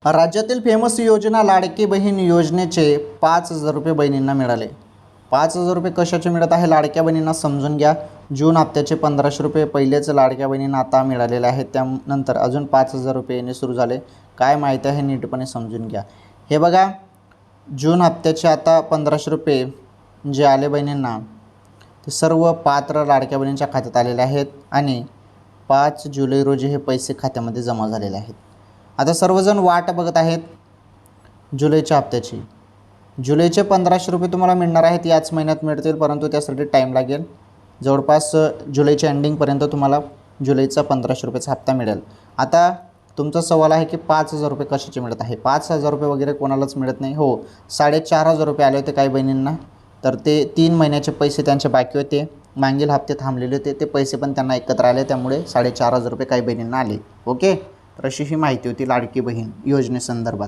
राज्यातील फेमस योजना लाडकी बहीण योजनेचे 5,000 रुपये बहिणींना मिळाले. 5,000 रुपये कशाचे मिळत आहे लाडक्या बहिणींना समजून घ्या. जून हप्त्याचे 1,500 रुपये पहिलेच लाडक्या बहिणींना आता मिळालेले आहेत. त्यानंतर अजून 5,000 रुपये येणे सुरू झाले. काय माहिती आहे नीटपणे समजून घ्या. हे बघा, जून हप्त्याचे आता 1,500 रुपये जे आले बहिणींना ते सर्व पात्र लाडक्या बहिणींच्या खात्यात आलेले आहेत आणि 5 जुलै रोजी हे पैसे खात्यामध्ये जमा झालेले आहेत. आता सर्वजण वाट बघत आहेत जुलैच्या हप्त्याची. जुलैचे 1,500 रुपये तुम्हाला मिळणार आहेत, याच महिन्यात मिळतील, परंतु त्यासाठी टाईम लागेल. जवळपास जुलैच्या एंडिंगपर्यंत तुम्हाला जुलैचा 1,500 रुपयाचा हप्ता मिळेल. आता तुमचा सवाल आहे की 5,000 रुपये कशाचे मिळत आहे. 5,000 रुपये वगैरे कोणालाच मिळत नाही. हो, 4,500 रुपये आले होते काही बहिणींना, तर ते 3 महिन्याचे पैसे त्यांचे बाकी होते. मागील हप्ते थांबलेले होते, ते पैसे पण त्यांना एकत्र आले, त्यामुळे 4,500 रुपये काही बहिणींना आले. ओके, तर अशी ही माहिती होती लाडकी बहीण योजनेसंदर्भात.